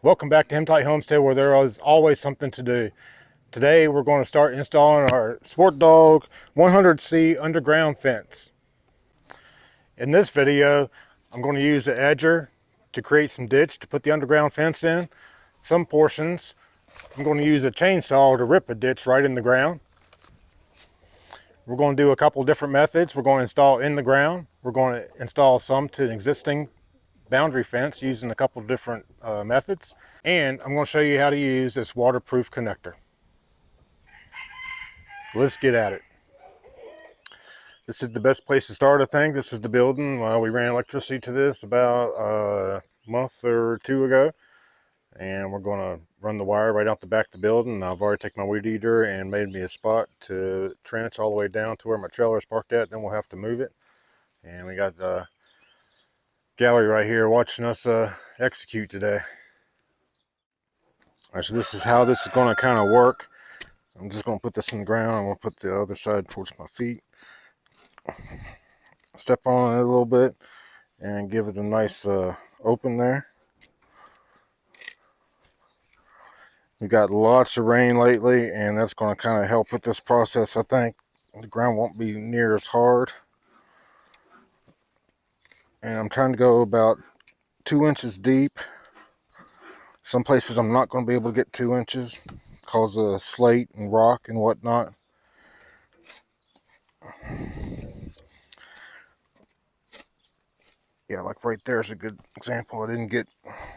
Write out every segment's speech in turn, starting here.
Welcome back to Hemtight Homestead, where there is always something to do. Today we're going to start installing our SportDog 100C underground fence. In this video, I'm going to use the edger to create some ditch to put the underground fence in. Some portions, I'm going to use a chainsaw to rip a ditch right in the ground. We're going to do a couple different methods. We're going to install in the ground. We're going to install some to an existing boundary fence using a couple different methods, and I'm going to show you how to use this waterproof connector. Let's get at it. This is the best place to start. I think this is the building. We ran electricity to this about a month or two ago, and we're going to run the wire right out the back of the building. I've already taken my weed eater and made me a spot to trench all the way down to where my trailer is parked at. Then we'll have to move it, and we got the gallery right here watching us execute today. All right, so this is how this is going to kind of work. I'm just going to put this in the ground. I'm going to put the other side towards my feet. Step on it a little bit and give it a nice open there. We got lots of rain lately, and that's going to kind of help with this process. I think the ground won't be near as hard. And I'm trying to go about 2 inches deep. Some places I'm not going to be able to get 2 inches because of slate and rock and whatnot. Yeah, like right there is a good example. I didn't get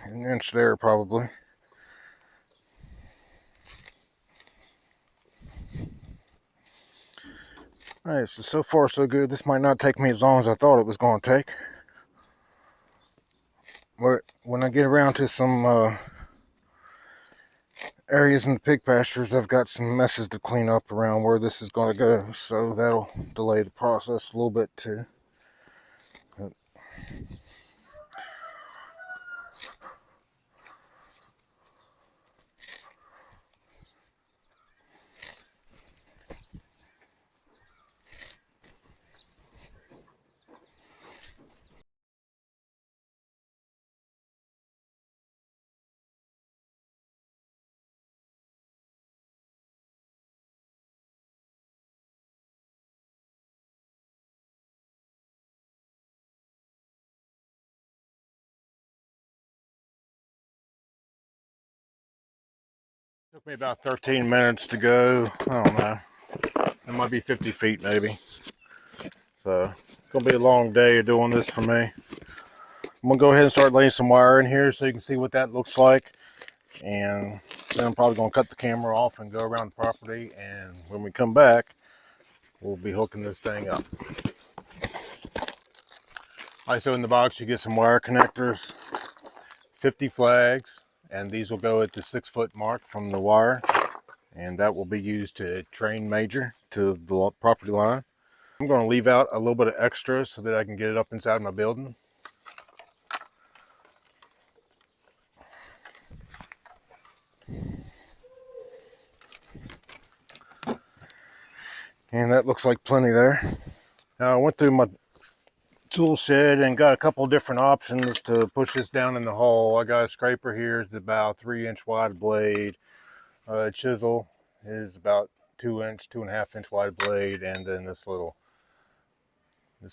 an inch there probably. Alright, so far so good. This might not take me as long as I thought it was going to take. But when I get around to some areas in the pig pastures, I've got some messes to clean up around where this is going to go. So that'll delay the process a little bit too. Took me about 13 minutes to go. I don't know. It might be 50 feet maybe. So it's going to be a long day of doing this for me. I'm going to go ahead and start laying some wire in here so you can see what that looks like. And then I'm probably going to cut the camera off and go around the property. And when we come back, we'll be hooking this thing up. All right, so in the box you get some wire connectors, 50 flags, and these will go at the 6-foot mark from the wire, and that will be used to train major to the property line. I'm going to leave out a little bit of extra so that I can get it up inside my building. And that looks like plenty there. Now I went through my tool shed and got a couple different options to push this down in the hole. I got a scraper here. It's about 3-inch wide blade. Chisel is about 2-inch, 2.5-inch wide blade, and then this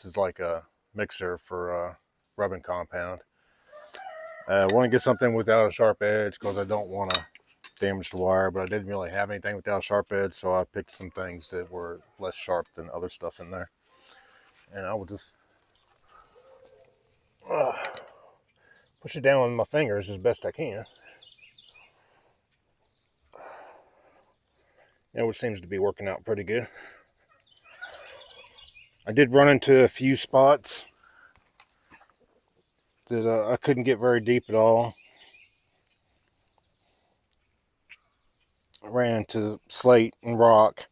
is like a mixer for rubbing compound. I want to get something without a sharp edge because I don't want to damage the wire, but I didn't really have anything without a sharp edge, so I picked some things that were less sharp than other stuff in there. And I will just push it down with my fingers as best I can. Which seems to be working out pretty good. I did run into a few spots that I couldn't get very deep at all. I ran into slate and rock.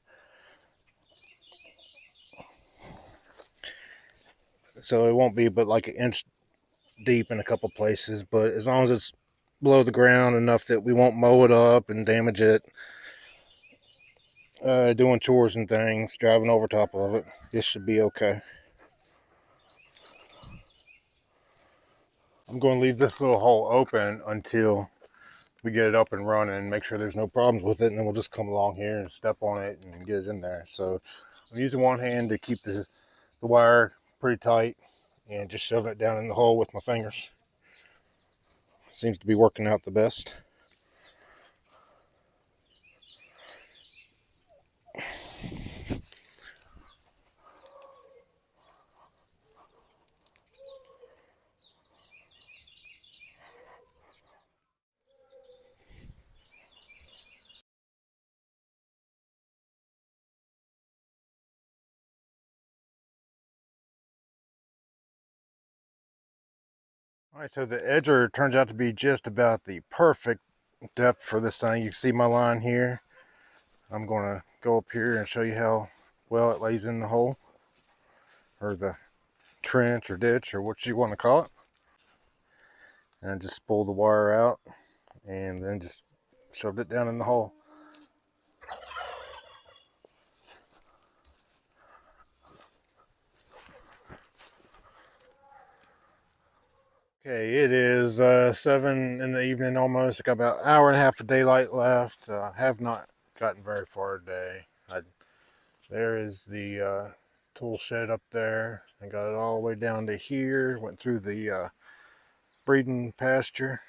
So it won't be but like 1 inch deep in a couple places, but as long as it's below the ground enough that we won't mow it up and damage it, doing chores and things, driving over top of it, this should be okay. I'm going to leave this little hole open until we get it up and running, make sure there's no problems with it, and then we'll just come along here and step on it and get it in there. So I'm using one hand to keep the wire pretty tight and just shove it down in the hole with my fingers. Seems to be working out the best. All right, so the edger turns out to be just about the perfect depth for this thing. You can see my line here. I'm going to go up here and show you how well it lays in the hole, or the trench or ditch, or what you want to call it. And just pull the wire out and then just shoved it down in the hole. Okay, it is 7 in the evening almost. I got about an hour and a half of daylight left. I have not gotten very far today. There is the tool shed up there. I got it all the way down to here. Went through the breeding pasture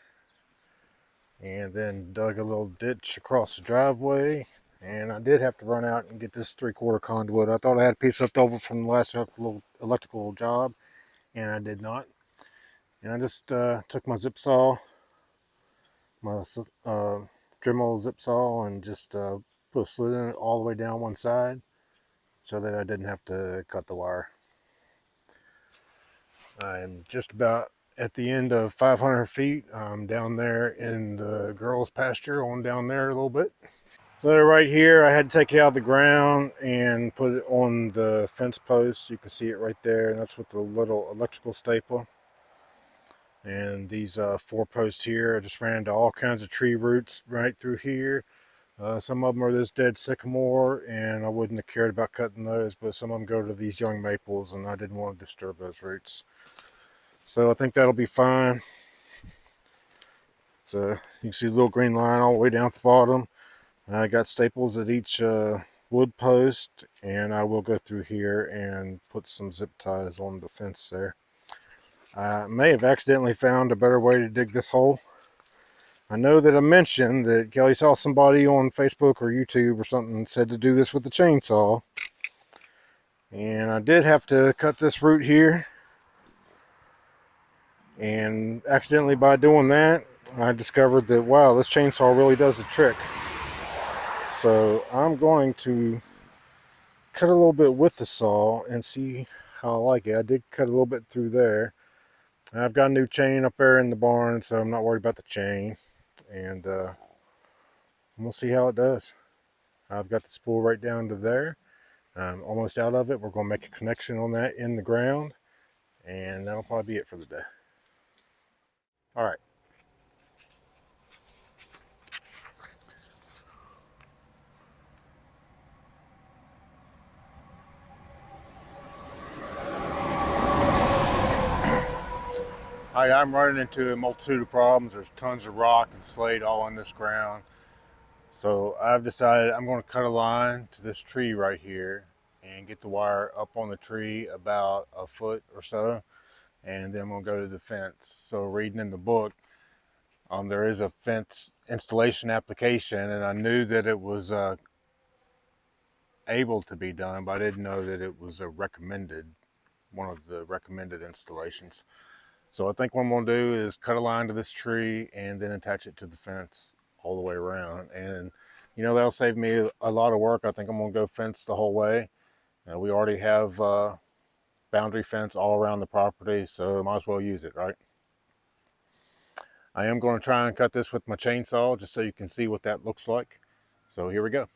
and then dug a little ditch across the driveway. And I did have to run out and get this 3/4 conduit. I thought I had a piece left over from the last little electrical job, and I did not. And I just took my zip saw, my Dremel zip saw, and just put a slit in it all the way down one side so that I didn't have to cut the wire. I'm just about at the end of 500 feet. I'm down there in the girls' pasture on down there a little bit. So right here, I had to take it out of the ground and put it on the fence post. You can see it right there, and that's with the little electrical staple. And these 4 posts here, I just ran into all kinds of tree roots right through here. Some of them are this dead sycamore, and I wouldn't have cared about cutting those, but some of them go to these young maples, and I didn't want to disturb those roots. So I think that'll be fine. So you can see the little green line all the way down at the bottom. I got staples at each wood post, and I will go through here and put some zip ties on the fence there. I may have accidentally found a better way to dig this hole. I know that I mentioned that Kelly saw somebody on Facebook or YouTube or something said to do this with the chainsaw. And I did have to cut this root here. And accidentally by doing that, I discovered that, wow, this chainsaw really does the trick. So I'm going to cut a little bit with the saw and see how I like it. I did cut a little bit through there. I've got a new chain up there in the barn, so I'm not worried about the chain. And we'll see how it does. I've got the spool right down to there. I'm almost out of it. We're going to make a connection on that in the ground, and that'll probably be it for the day. All right. I'm running into a multitude of problems. There's tons of rock and slate all on this ground. So I've decided I'm going to cut a line to this tree right here and get the wire up on the tree about a foot or so, and then we'll go to the fence. So reading in the book, there is a fence installation application, and I knew that it was able to be done, but I didn't know that it was one of the recommended installations. So I think what I'm going to do is cut a line to this tree and then attach it to the fence all the way around. And, you know, that'll save me a lot of work. I think I'm going to go fence the whole way. We already have boundary fence all around the property, so I might as well use it, right? I am going to try and cut this with my chainsaw just so you can see what that looks like. So here we go.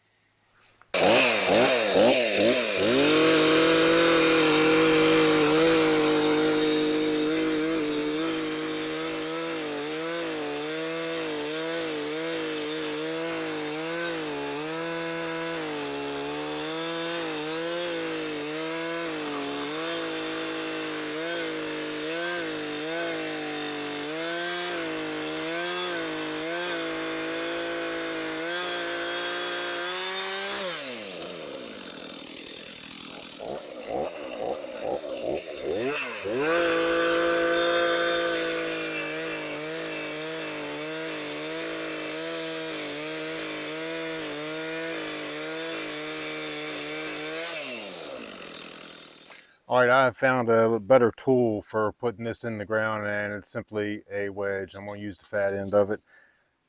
All right, I have found a better tool for putting this in the ground, and it's simply a wedge. I'm going to use the fat end of it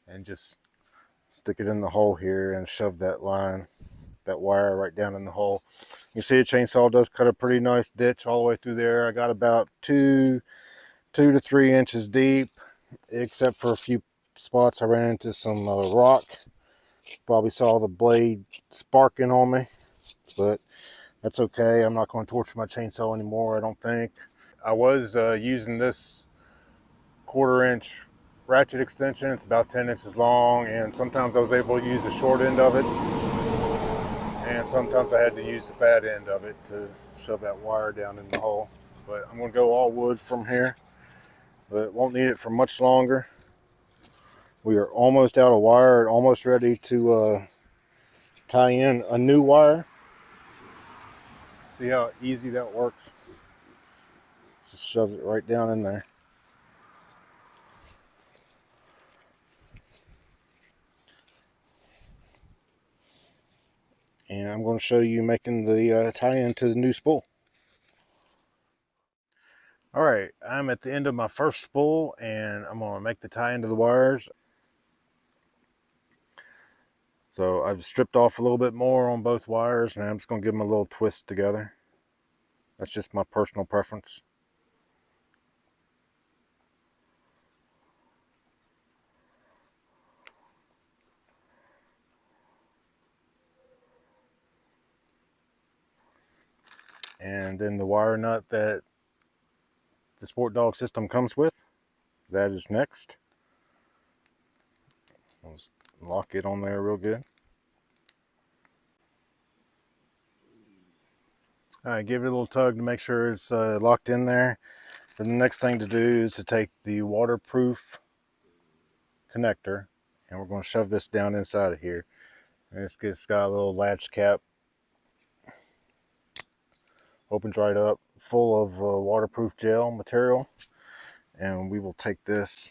and just stick it in the hole here and shove that line, that wire right down in the hole. You see, a chainsaw does cut a pretty nice ditch all the way through there. I got about 2 to 3 inches deep, except for a few spots I ran into some rock. Probably saw the blade sparking on me, but that's okay. I'm not going to torture my chainsaw anymore, I don't think. I was using this 1/4 inch ratchet extension. It's about 10 inches long, and sometimes I was able to use the short end of it, and sometimes I had to use the fat end of it to shove that wire down in the hole. But I'm going to go all wood from here, but won't need it for much longer. We are almost out of wire and almost ready to tie in a new wire. See how easy that works? Just shoves it right down in there. And I'm going to show you making the tie-in to the new spool. All right, I'm at the end of my first spool, and I'm going to make the tie into the wires. So I've stripped off a little bit more on both wires, and I'm just going to give them a little twist together. That's just my personal preference. And then the wire nut that the SportDog system comes with, that is next. Let's lock it on there real good. All right, give it a little tug to make sure it's locked in there. And the next thing to do is to take the waterproof connector, and we're going to shove this down inside of here. And it's got a little latch cap, opens right up, full of waterproof gel material, and we will take this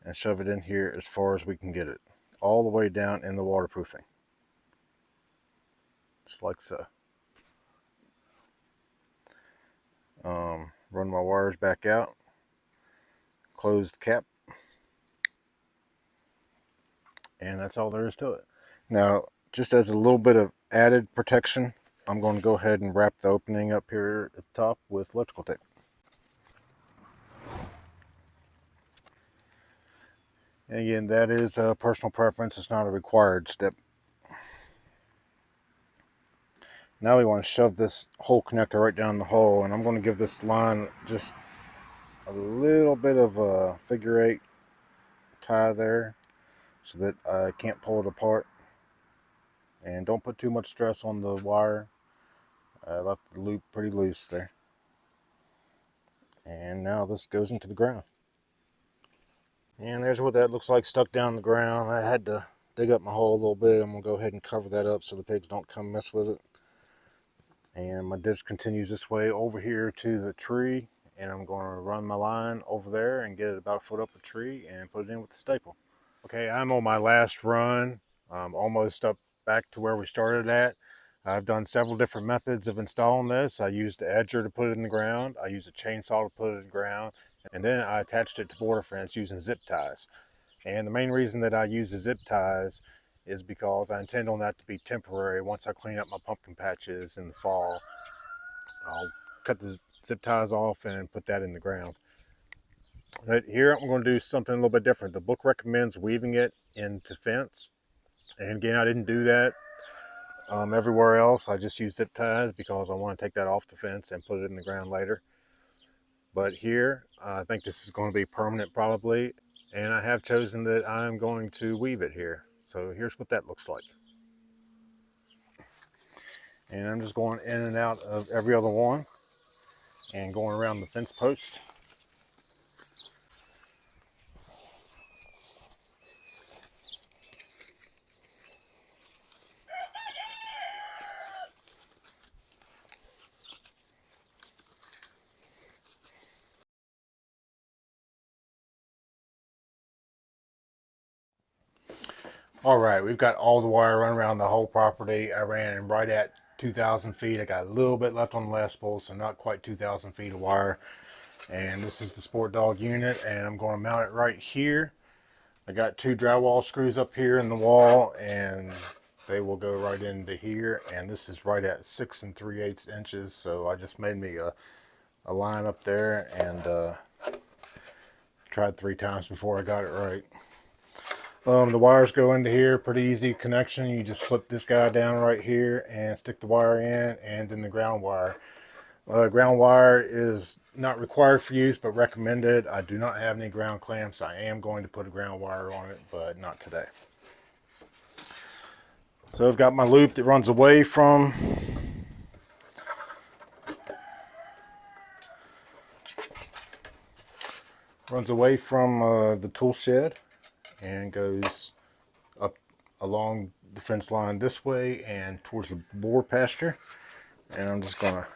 and shove it in here as far as we can get it, all the way down in the waterproofing, just like so. Run my wires back out, close the cap, and that's all there is to it. Now, just as a little bit of added protection, I'm going to go ahead and wrap the opening up here at the top with electrical tape. And again, that is a personal preference. It's not a required step. Now we want to shove this whole connector right down the hole, and I'm going to give this line just a little bit of a figure-8 tie there so that I can't pull it apart. And don't put too much stress on the wire. I left the loop pretty loose there. And now this goes into the ground. And there's what that looks like stuck down the ground. I had to dig up my hole a little bit. I'm going to go ahead and cover that up so the pigs don't come mess with it. And my ditch continues this way over here to the tree, and I'm going to run my line over there and get it about a foot up the tree and put it in with the staple. Okay, I'm on my last run. I'm almost up back to where we started at. I've done several different methods of installing this. I used the edger to put it in the ground. I used a chainsaw to put it in the ground. And then I attached it to border fence using zip ties. And the main reason that I use the zip ties is because I intend on that to be temporary. Once I clean up my pumpkin patches in the fall, I'll cut the zip ties off and put that in the ground. But here I'm going to do something a little bit different. The book recommends weaving it into fence. And again, I didn't do that everywhere else. I just used zip ties because I want to take that off the fence and put it in the ground later. But here, I think this is going to be permanent probably. And I have chosen that I'm going to weave it here. So here's what that looks like. And I'm just going in and out of every other one and going around the fence post. All right, we've got all the wire run around the whole property. I ran right at 2,000 feet. I got a little bit left on the last spool, so not quite 2,000 feet of wire. And this is the SportDog unit, and I'm going to mount it right here. I got 2 drywall screws up here in the wall, and they will go right into here. And this is right at 6 3/8 inches, so I just made me a line up there, and tried 3 times before I got it right. The wires go into here, pretty easy connection. You just flip this guy down right here and stick the wire in, and then the ground wire. Ground wire is not required for use, but recommended. I do not have any ground clamps. I am going to put a ground wire on it, but not today. So I've got my loop that runs away from the tool shed and goes up along the fence line this way and towards the boar pasture. And I'm just gonna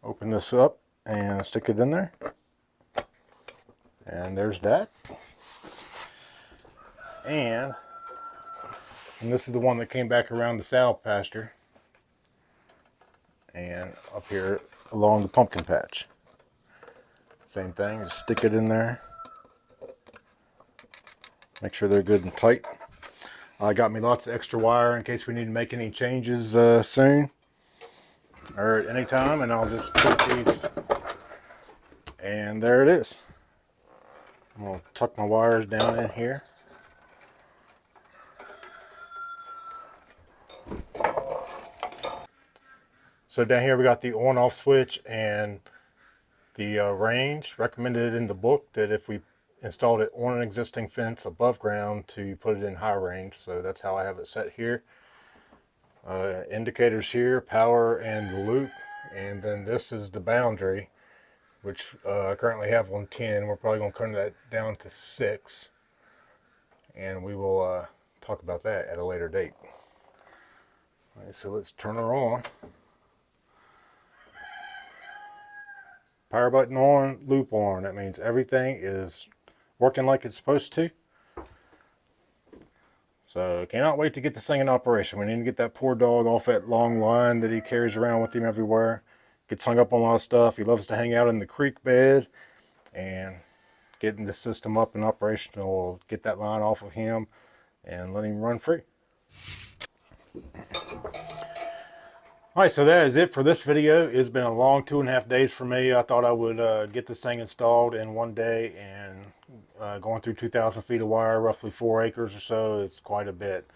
open this up and stick it in there. And there's that. And this is the one that came back around the sow pasture and up here along the pumpkin patch. Same thing, just stick it in there. Make sure they're good and tight. I got me lots of extra wire in case we need to make any changes soon or at any time, and I'll just put these, and there it is. I'm going to tuck my wires down in here. So down here we got the on-off switch and the range. Recommended in the book that if we installed it on an existing fence above ground to put it in high range, so that's how I have it set here. Indicators here, power and the loop, and then this is the boundary, which I currently have on 10. We're probably going to turn that down to 6, and we will talk about that at a later date. All right, so let's turn her on. Power button on, loop on. That means everything is working like it's supposed to. So cannot wait to get this thing in operation. We need to get that poor dog off that long line that he carries around with him everywhere. Gets hung up on a lot of stuff. He loves to hang out in the creek bed, and getting the system up and operational will get that line off of him and let him run free. Alright, so that is it for this video. It's been a long 2.5 days for me. I thought I would get this thing installed in one day, and going through 2,000 feet of wire, roughly 4 acres or so, is quite a bit.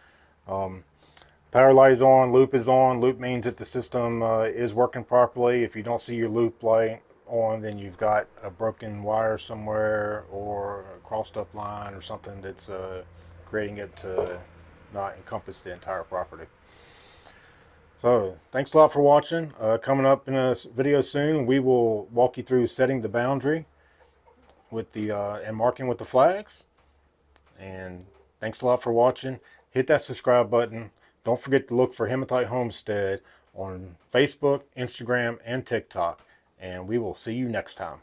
Power light is on, loop is on. Loop means that the system is working properly. If you don't see your loop light on, then you've got a broken wire somewhere or a crossed up line or something that's creating it to not encompass the entire property. So thanks a lot for watching. Coming up in a video soon, we will walk you through setting the boundary with the and marking with the flags. And thanks a lot for watching. Hit that subscribe button. Don't forget to look for Hematite Homestead on Facebook, Instagram, and TikTok. And we will see you next time.